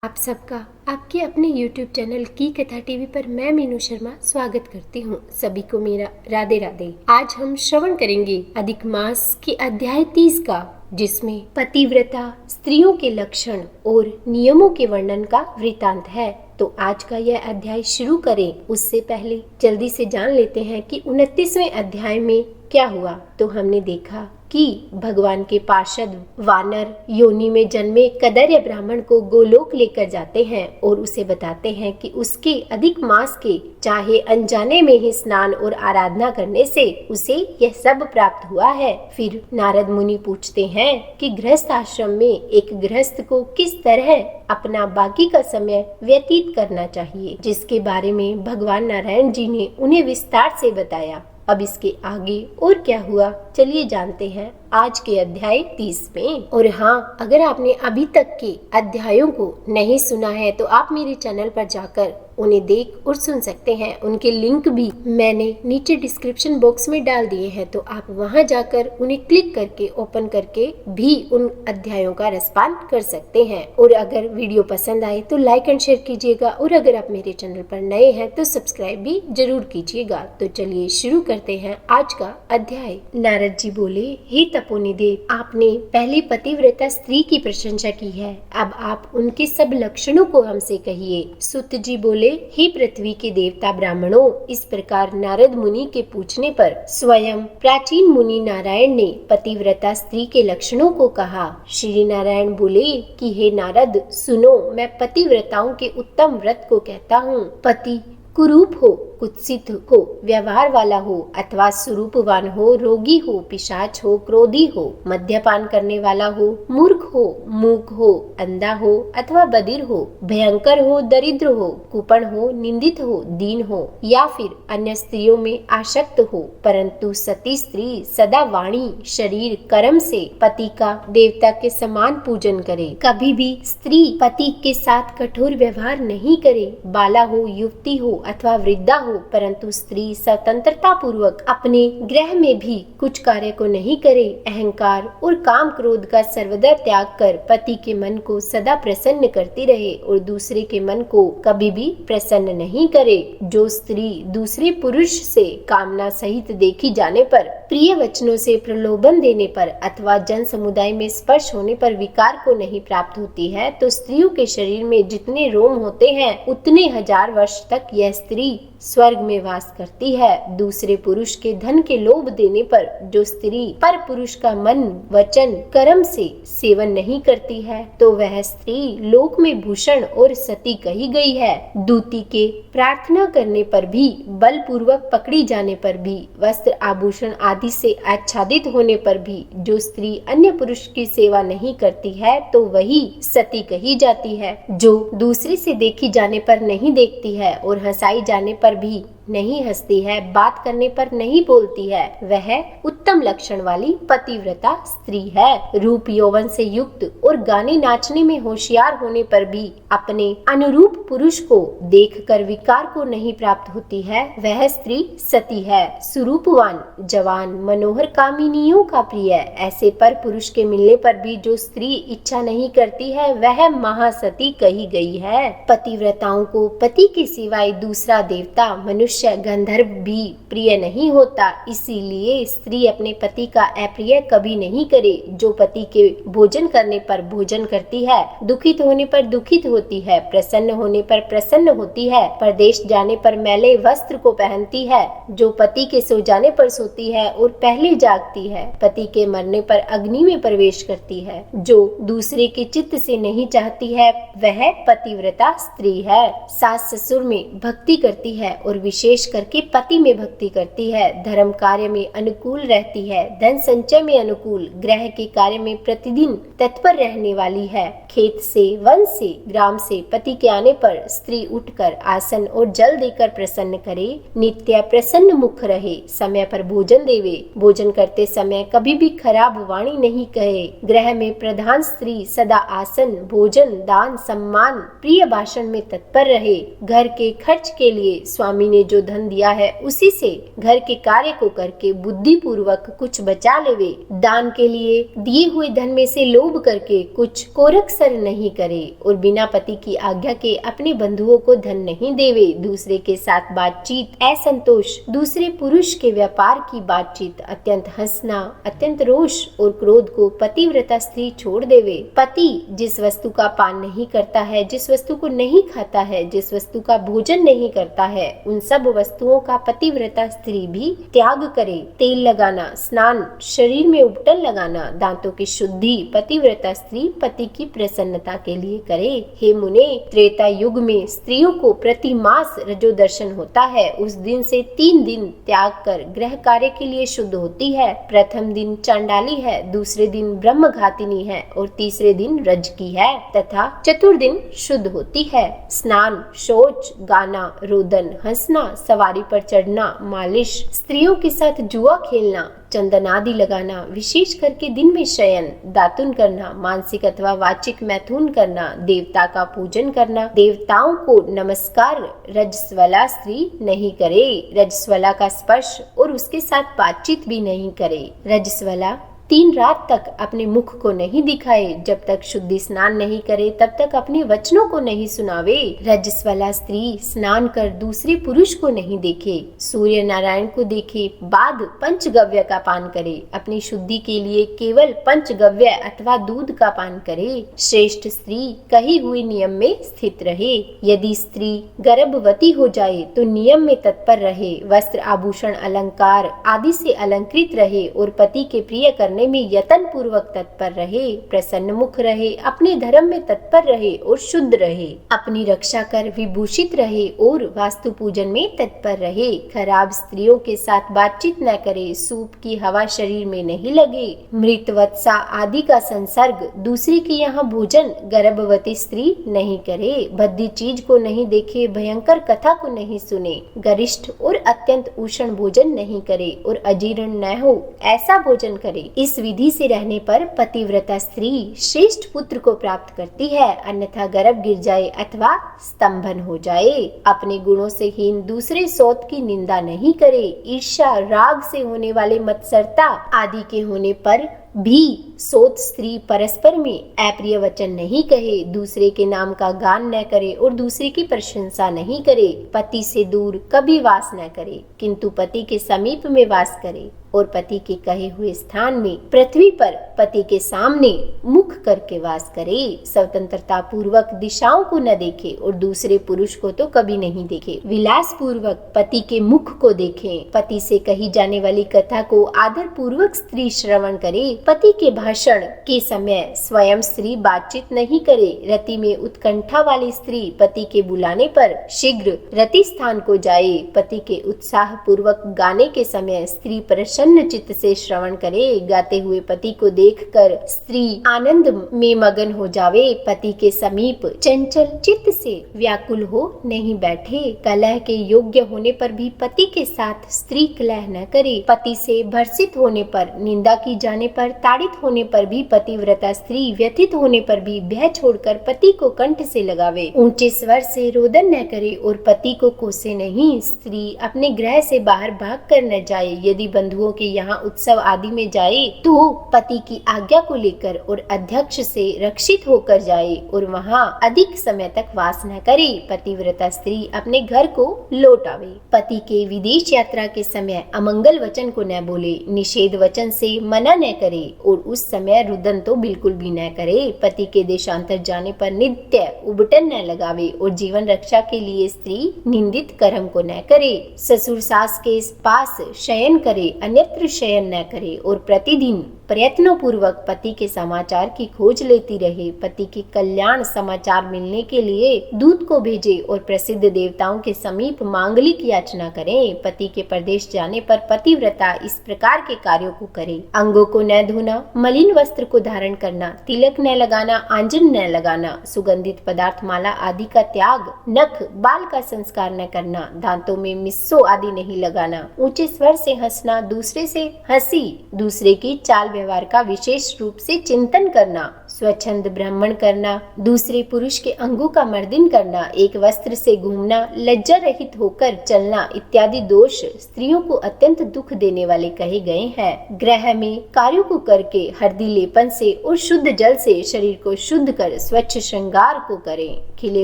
आप सबका आपके अपने YouTube चैनल की कथा टीवी पर मैं मीनू शर्मा स्वागत करती हूँ। सभी को मेरा राधे राधे। आज हम श्रवण करेंगे अधिक मास के अध्याय 30 का, जिसमें पतिव्रता स्त्रियों के लक्षण और नियमों के वर्णन का वृतांत है। तो आज का यह अध्याय शुरू करें उससे पहले जल्दी से जान लेते हैं कि 29वें अध्याय में क्या हुआ। तो हमने देखा कि भगवान के पार्षद वानर योनि में जन्मे कदर्य ब्राह्मण को गोलोक लेकर जाते हैं और उसे बताते हैं कि उसके अधिक मास के चाहे अनजाने में ही स्नान और आराधना करने से उसे यह सब प्राप्त हुआ है। फिर नारद मुनि पूछते हैं कि गृहस्थ आश्रम में एक गृहस्थ को किस तरह अपना बाकी का समय व्यतीत करना चाहिए, जिसके बारे में भगवान नारायण जी ने उन्हें विस्तार से बताया। अब इसके आगे और क्या हुआ, चलिए जानते हैं आज के अध्याय 30 में। और हाँ, अगर आपने अभी तक के अध्यायों को नहीं सुना है तो आप मेरे चैनल पर जाकर उन्हें देख और सुन सकते हैं। उनके लिंक भी मैंने नीचे डिस्क्रिप्शन बॉक्स में डाल दिए हैं, तो आप वहां जाकर उन्हें क्लिक करके ओपन करके भी उन अध्यायों का रसपान कर सकते हैं। और अगर वीडियो पसंद आए तो लाइक एंड शेयर कीजिएगा, और अगर आप मेरे चैनल पर नए हैं तो सब्सक्राइब भी जरूर कीजिएगा। तो चलिए शुरू करते हैं आज का अध्याय। नारद जी बोले, हे तपोनिदेव, आपने पहले पतिव्रता स्त्री की प्रशंसा की है, अब आप उनके सब लक्षणों को हमसे कहिए। सुत जी बोले, हे पृथ्वी के देवता ब्राह्मणों, इस प्रकार नारद मुनि के पूछने पर स्वयं प्राचीन मुनि नारायण ने पतिव्रता स्त्री के लक्षणों को कहा। श्री नारायण बोले कि हे नारद, सुनो, मैं पतिव्रताओं के उत्तम व्रत को कहता हूँ। पति कुरूप हो, कुत्सित हो, व्यवहार वाला हो अथवा स्वरूपवान हो, रोगी हो, पिशाच हो, क्रोधी हो, मद्यपान करने वाला हो, मूर्ख हो, मूक हो, अंधा हो अथवा बधिर हो, भयंकर हो, दरिद्र हो, कुपन हो, निंदित हो, दीन हो, या फिर अन्य स्त्रियों में आसक्त हो, परंतु सती स्त्री सदा वाणी, शरीर, कर्म से पति का देवता के समान पूजन करे। कभी भी स्त्री पति के साथ कठोर व्यवहार नहीं करे। बाला हो, युवती हो अथवा वृद्धा हो, परंतु स्त्री स्वतंत्रता पूर्वक अपने गृह में भी कुछ कार्य को नहीं करे। अहंकार और काम क्रोध का सर्वदा त्याग कर पति के मन को सदा प्रसन्न करती रहे और दूसरे के मन को कभी भी प्रसन्न नहीं करे। जो स्त्री दूसरे पुरुष से कामना सहित देखी जाने पर, प्रिय वचनों से प्रलोभन देने पर अथवा जन समुदाय में स्पर्श होने पर विकार को नहीं प्राप्त होती है, तो स्त्रियों के शरीर में जितने रोम होते हैं उतने हजार वर्ष तक यह स्त्री स्वर्ग में वास करती है। दूसरे पुरुष के धन के लोभ देने पर जो स्त्री पर पुरुष का मन, वचन, कर्म से सेवन नहीं करती है, तो वह स्त्री लोक में भूषण और सती कही गई है। दूती के प्रार्थना करने पर भी, बलपूर्वक पकड़ी जाने पर भी, वस्त्र आभूषण आदि से आच्छादित होने पर भी जो स्त्री अन्य पुरुष की सेवा नहीं करती है, तो वही सती कही जाती है। जो दूसरे से देखी जाने पर नहीं देखती है और हंसाई जाने पर भी नहीं हंसती है, बात करने पर नहीं बोलती है, वह उत्तम लक्षण वाली पतिव्रता स्त्री है। रूप यौवन से युक्त और गाने नाचने में होशियार होने पर भी अपने अनुरूप पुरुष को देखकर विकार को नहीं प्राप्त होती है, वह स्त्री सती है। स्वरूपवान, जवान, मनोहर, कामिनियों का प्रिय ऐसे पर पुरुष के मिलने पर भी जो स्त्री इच्छा नहीं करती है, वह महासती कही गई है। पतिव्रताओं को पति के सिवाय दूसरा देवता, मनुष्य, गंधर्व भी प्रिय नहीं होता, इसीलिए स्त्री अपने पति का अप्रिय कभी नहीं करे। जो पति के भोजन करने पर भोजन करती है, दुखित होने पर दुखित होती है, प्रसन्न होने पर प्रसन्न होती है, परदेश जाने पर मैले वस्त्र को पहनती है, जो पति के सो जाने पर सोती है और पहले जागती है, पति के मरने पर अग्नि में प्रवेश करती है, जो दूसरे के चित्त से नहीं चाहती है, वह पतिव्रता स्त्री है। सास ससुर में भक्ति करती है और विशेष करके पति में भक्ति करती है। धर्म कार्य में अनुकूल रहती है, धन संचय में अनुकूल, ग्रह के कार्य में प्रतिदिन तत्पर रहने वाली है। खेत से, वन से, ग्राम से पति के आने पर स्त्री उठकर आसन और जल देकर प्रसन्न करे, नित्य प्रसन्न मुख रहे, समय पर भोजन देवे, भोजन करते समय कभी भी खराब वाणी नहीं कहे। ग्रह में प्रधान स्त्री सदा आसन, भोजन, दान, सम्मान, प्रिय भाषण में तत्पर रहे। घर के खर्च के लिए स्वामी ने जो धन दिया है उसी से घर के कार्य को करके बुद्धि पूर्वक कुछ बचा लेवे। दान के लिए दिए हुए धन में से लोभ करके कुछ कोरख अग्रसर नहीं करे और बिना पति की आज्ञा के अपने बंधुओं को धन नहीं देवे, दूसरे के साथ बातचीत, असंतोष, दूसरे पुरुष के व्यापार की बातचीत, अत्यंत हंसना, अत्यंत रोष और क्रोध को पतिव्रता स्त्री छोड़ देवे। पति जिस वस्तु का पान नहीं करता है, जिस वस्तु को नहीं खाता है, जिस वस्तु का भोजन नहीं करता है, उन सब वस्तुओं का पतिव्रता स्त्री भी त्याग करे। तेल लगाना, स्नान, शरीर में उबटन लगाना, दांतों की शुद्धि पतिव्रता स्त्री पति की प्रसन्नता के लिए करे। हे मुने, त्रेता युग में स्त्रियों को प्रति मास रजो दर्शन होता है। उस दिन से 3 दिन त्याग कर गृह कार्य के लिए शुद्ध होती है। प्रथम दिन चांडाली है, दूसरे दिन ब्रह्मघातिनी है और तीसरे दिन रज की है तथा चतुर्दिन शुद्ध होती है। स्नान, शौच, गाना, रोदन, हंसना, सवारी पर चढ़ना, मालिश, स्त्रियों के साथ जुआ खेलना, चंदन आदि लगाना, विशेष करके दिन में शयन, दातुन करना, मानसिक अथवा वाचिक मैथुन करना, देवता का पूजन करना, देवताओं को नमस्कार रजस्वला स्त्री नहीं करे। रजस्वला का स्पर्श और उसके साथ बातचीत भी नहीं करे। रजस्वला 3 रात तक अपने मुख को नहीं दिखाए, जब तक शुद्धि स्नान नहीं करे तब तक अपने वचनों को नहीं सुनावे। रजस्वला स्त्री स्नान कर दूसरे पुरुष को नहीं देखे, सूर्य नारायण को देखे बाद पंचगव्य का पान करे। अपनी शुद्धि के लिए केवल पंचगव्य अथवा दूध का पान करे। श्रेष्ठ स्त्री कही हुई नियम में स्थित रहे। यदि स्त्री गर्भवती हो जाए तो नियम में तत्पर रहे, वस्त्र आभूषण अलंकार आदि से अलंकृत रहे और पति के प्रिय करने में यतन पूर्वक तत्पर रहे, प्रसन्न मुख रहे, अपने धर्म में तत्पर रहे और शुद्ध रहे, अपनी रक्षा कर विभूषित रहे और वास्तु पूजन में तत्पर रहे। खराब स्त्रियों के साथ बातचीत न करे, सूप की हवा शरीर में नहीं लगे, मृत वत्सा आदि का संसर्ग, दूसरे के यहाँ भोजन गर्भवती स्त्री नहीं करे, भद्दी चीज को नहीं देखे, भयंकर कथा को नहीं सुने, गरिष्ठ और अत्यंत उष्ण भोजन नहीं करे और अजीर्ण न हो ऐसा भोजन करे। इस विधि से रहने पर पतिव्रता स्त्री श्रेष्ठ पुत्र को प्राप्त करती है, अन्यथा गर्भ गिर जाए अथवा स्तंभन हो जाए। अपने गुणों से हीन दूसरे सौत की निंदा नहीं करे। ईर्ष्या, राग से होने वाले मत्सरता आदि के होने पर भी सोत स्त्री परस्पर में अप्रिय वचन नहीं कहे, दूसरे के नाम का गान न करे और दूसरे की प्रशंसा नहीं करे। पति से दूर कभी वास न करे, किंतु पति के समीप में वास करे और पति के कहे हुए स्थान में पृथ्वी पर पति के सामने मुख करके वास करे। स्वतंत्रता पूर्वक दिशाओं को न देखे और दूसरे पुरुष को तो कभी नहीं देखे। विलास पूर्वक पति के मुख को देखे। पति से कही जाने वाली कथा को आदर पूर्वक स्त्री श्रवण करे। पति के भाषण के समय स्वयं स्त्री बातचीत नहीं करे। रति में उत्कंठा वाली स्त्री पति के बुलाने पर शीघ्र रति स्थान को जाए। पति के उत्साह पूर्वक गाने के समय स्त्री प्रसन्न चित्त से श्रवण करे। गाते हुए पति को देखकर स्त्री आनंद में मगन हो जावे। पति के समीप चंचल चित्त से व्याकुल हो नहीं बैठे। कलह के योग्य होने पर भी पति के साथ स्त्री कलह न करे। पति से भर्सित होने पर, निंदा की जाने पर, ताड़ित होने पर भी पतिव्रता स्त्री व्यथित होने पर भी भय छोड़कर पति को कंठ से लगावे। ऊंचे स्वर से रोदन न करे और पति को कोसे नहीं। स्त्री अपने गृह से बाहर भाग कर न जाए। यदि बंधुओं के यहाँ उत्सव आदि में जाए तो पति की आज्ञा को लेकर और अध्यक्ष से रक्षित होकर जाए और वहाँ अधिक समय तक वास न करे। पतिव्रता स्त्री अपने घर को लौट आवे। पति के विदेश यात्रा के समय अमंगल वचन को न बोले, निषेध वचन से मना न करे और उस समय रुदन तो बिल्कुल भी न करे। पति के देशांतर जाने पर नित्य उबटन न लगावे और जीवन रक्षा के लिए स्त्री निंदित कर्म को न करे। ससुर सास के पास शयन करे, अन्यत्र शयन न करे और प्रतिदिन प्रयत्नों पूर्वक पति के समाचार की खोज लेती रहे। पति के कल्याण समाचार मिलने के लिए दूत को भेजे और प्रसिद्ध देवताओं के समीप मांगलिक याचना करें। पति के प्रदेश जाने पर पतिव्रता इस प्रकार के कार्यों को करे। अंगों को न धोना, मलिन वस्त्र को धारण करना, तिलक न लगाना, आंजन न लगाना, सुगंधित पदार्थ माला आदि का त्याग, नख बाल का संस्कार न करना, दांतों में मिस्सो आदि नहीं लगाना, ऊंचे स्वर से हंसना, दूसरे से हंसी, दूसरे की चाल व्यवहार का विशेष रूप से चिंतन करना, स्वच्छंद ब्राह्मण करना, दूसरे पुरुष के अंगों का मर्दन करना, एक वस्त्र से घूमना, लज्जा रहित होकर चलना इत्यादि दोष स्त्रियों को अत्यंत दुख देने वाले कहे गए हैं। ग्रह में कार्यों को करके हरदी लेपन से और शुद्ध जल से शरीर को शुद्ध कर स्वच्छ श्रृंगार को करें। खिले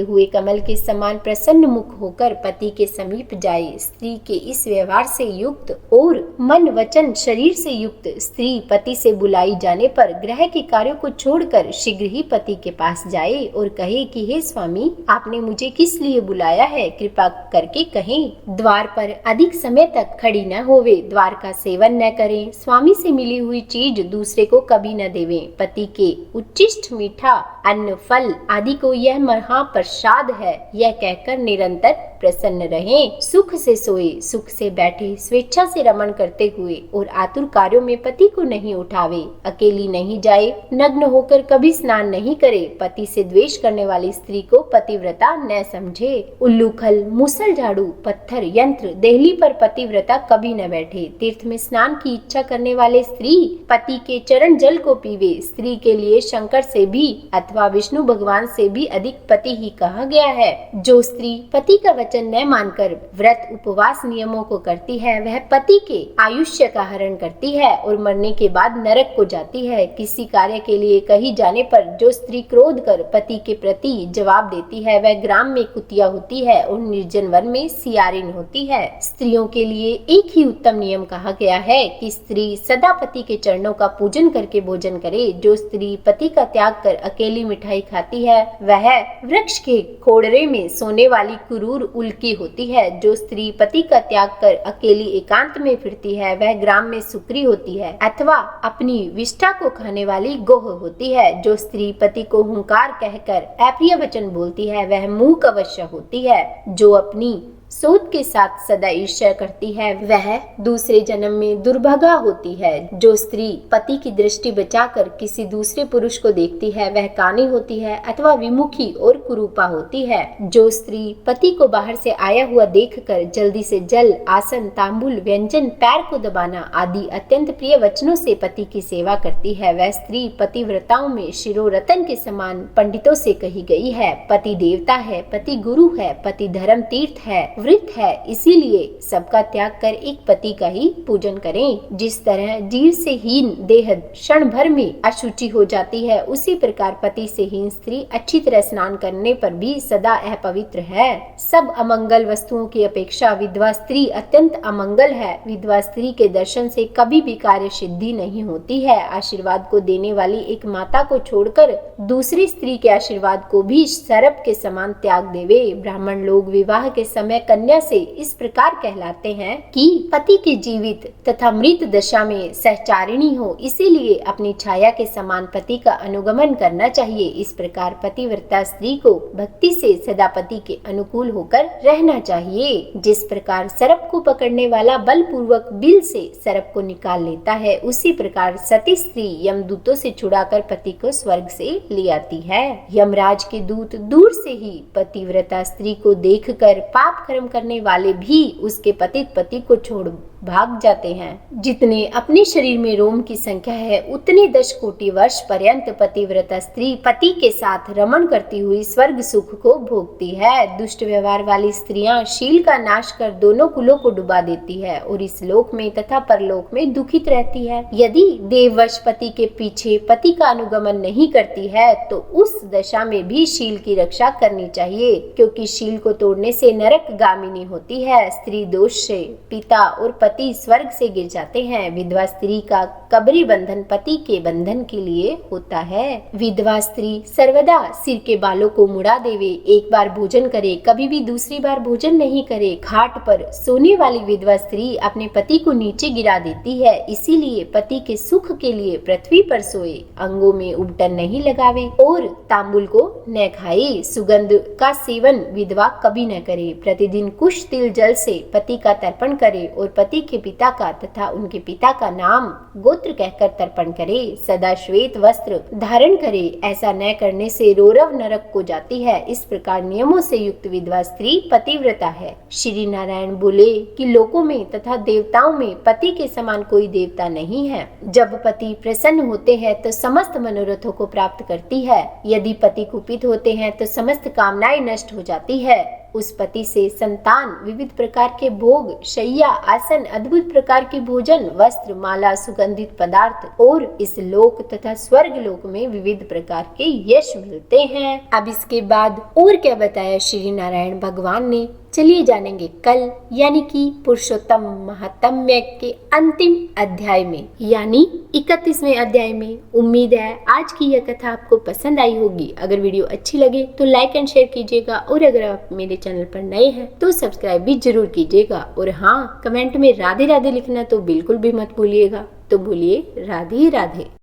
हुए कमल के समान प्रसन्न मुख होकर पति के समीप जाए। स्त्री के इस व्यवहार से युक्त और मन वचन शरीर से युक्त स्त्री पति से बुलाई जाने पर ग्रह के कार्यों को छोड़कर शीघ्र ही पति के पास जाए और कहे कि हे स्वामी, आपने मुझे किस लिए बुलाया है, कृपा करके कहें। द्वार पर अधिक समय तक खड़ी न होवे, द्वार का सेवन न करें, स्वामी से मिली हुई चीज दूसरे को कभी न देवें। पति के उच्चिष्ट मीठा अन्न फल आदि को यह महाप्रसाद है, यह कहकर निरंतर प्रसन्न रहें। सुख से सोए, सुख से बैठे, स्वेच्छा से रमण करते हुए और आतुर कार्यों में पति को नहीं उठावे। अकेली नहीं जाए, नग्न होकर कभी स्नान नहीं करे। पति से द्वेष करने वाली स्त्री को पतिव्रता न समझे। उल्लूखल, मूसल झाड़ू, पत्थर, यंत्र, देहली पर पतिव्रता कभी न बैठे। तीर्थ में स्नान की इच्छा करने वाले स्त्री पति के चरण जल को पीवे। स्त्री के लिए शंकर से भी अथवा विष्णु भगवान से भी अधिक पति ही कहा गया है। जो स्त्री पति का वचन न मानकर व्रत उपवास नियमों को करती है, वह पति के आयुष्य का हरण करती है और मरने के बाद नरक को जाती है। किसी कार्य के लिए कही जाने पर जो स्त्री क्रोध कर पति के प्रति जवाब देती है, वह ग्राम में कुतिया होती है और निर्जन वन में सियारिन होती है। स्त्रियों के लिए एक ही उत्तम नियम कहा गया है कि स्त्री सदा पति के चरणों का पूजन करके भोजन करे। जो स्त्री पति का त्याग कर अकेली मिठाई खाती है, वह वृक्ष के खोड़रे में सोने वाली कुरूर उल्की होती है। जो स्त्री पति का त्याग कर अकेली एकांत में फिरती है, वह ग्राम में सुकरी होती है अथवा अपनी विष्ठा को खाने वाली गोह होती है। जो स्त्री पति को हुंकार कहकर अप्रिय वचन बोलती है, वह मूक अवश्य होती है। जो अपनी सोच के साथ सदा ईर्ष्या करती है, वह दूसरे जन्म में दुर्भागा होती है। जो स्त्री पति की दृष्टि बचाकर किसी दूसरे पुरुष को देखती है, वह कानी होती है अथवा विमुखी और कुरूपा होती है। जो स्त्री पति को बाहर से आया हुआ देखकर जल्दी से जल, आसन, तांबुल, व्यंजन, पैर को दबाना आदि अत्यंत प्रिय वचनों से पति की सेवा करती है, वह स्त्री पतिव्रताओं में शिरोरतन के समान पंडितों से कही गई है। पति देवता है, पति गुरु है, पति धर्म तीर्थ है, वृत है, इसीलिए सबका त्याग कर एक पति का ही पूजन करें। जिस तरह जीव से हीन देह क्षण भर में अशुचि हो जाती है, उसी प्रकार पति से हीन स्त्री अच्छी तरह स्नान करने पर भी सदा अपवित्र है। सब अमंगल वस्तुओं की अपेक्षा विधवा स्त्री अत्यंत अमंगल है। विधवा स्त्री के दर्शन से कभी भी कार्य सिद्धि नहीं होती है। आशीर्वाद को देने वाली एक माता को छोड़कर दूसरी स्त्री के आशीर्वाद को भी सर्प के समान त्याग देवे। ब्राह्मण लोग विवाह के समय कन्या से इस प्रकार कहलाते हैं कि पति के जीवित तथा मृत दशा में सहचारिणी हो, इसीलिए अपनी छाया के समान पति का अनुगमन करना चाहिए। इस प्रकार पतिव्रता स्त्री को भक्ति से सदा पति के अनुकूल होकर रहना चाहिए। जिस प्रकार सर्प को पकड़ने वाला बलपूर्वक बिल से सर्प को निकाल लेता है, उसी प्रकार सती स्त्री यमदूतों से छुड़ाकर पति को स्वर्ग से ले आती है। यमराज के दूत दूर से ही पतिव्रता स्त्री को देखकर पाप कर्म करने वाले भी उसके पतित पति को छोड़ भाग जाते हैं। जितने अपने शरीर में रोम की संख्या है, उतने 10 कोटि वर्ष पर्यंत पतिव्रता स्त्री पति के साथ रमण करती हुई स्वर्ग सुख को भोगती है। दुष्ट व्यवहार वाली स्त्रियां शील का नाश कर दोनों कुलों को डुबा देती है और इस लोक में तथा परलोक में दुखित रहती है। यदि देववश पति के पीछे पति का अनुगमन नहीं करती है, तो उस दशा में भी शील की रक्षा करनी चाहिए, क्योंकि शील को तोड़ने से नरक गामिनी होती है। स्त्री दोष से पिता और पति स्वर्ग से गिर जाते हैं। विधवा स्त्री का कब्री बंधन पति के बंधन के लिए होता है। विधवा स्त्री सर्वदा सिर के बालों को मुड़ा देवे, एक बार भोजन करे, कभी भी दूसरी बार भोजन नहीं करे। खाट पर सोने वाली विधवा स्त्री अपने पति को नीचे गिरा देती है, इसीलिए पति के सुख के लिए पृथ्वी पर सोए, अंगों में उबटन नहीं लगावे और तांबुल को न खाए। सुगंध का सेवन विधवा कभी न करे। प्रतिदिन कुश तिल जल से पति का तर्पण करे और पति पति के पिता का तथा उनके पिता का नाम गोत्र कहकर तर्पण करे, सदा श्वेत वस्त्र धारण करे। ऐसा न करने से रौरव नरक को जाती है। इस प्रकार नियमों से युक्त विधवा स्त्री पतिव्रता है। श्री नारायण बोले कि लोकों में तथा देवताओं में पति के समान कोई देवता नहीं है। जब पति प्रसन्न होते हैं तो समस्त मनोरथों को प्राप्त करती है। यदि पति कुपित होते हैं तो समस्त कामनाएं नष्ट हो जाती है। उस पति से संतान, विविध प्रकार के भोग, शैया, आसन, अद्भुत प्रकार के भोजन, वस्त्र, माला, सुगंधित पदार्थ और इस लोक तथा स्वर्ग लोक में विविध प्रकार के यश मिलते हैं। अब इसके बाद और क्या बताया श्री नारायण भगवान ने, चलिए जानेंगे कल, यानी कि पुरुषोत्तम महात्म्य के अंतिम अध्याय में, यानी 31वें अध्याय में। उम्मीद है आज की यह कथा आपको पसंद आई होगी। अगर वीडियो अच्छी लगे तो लाइक एंड शेयर कीजिएगा और अगर आप मेरे चैनल पर नए हैं तो सब्सक्राइब भी जरूर कीजिएगा। और हाँ, कमेंट में राधे राधे लिखना तो बिल्कुल भी मत भूलिएगा। तो बोलिए राधे राधे।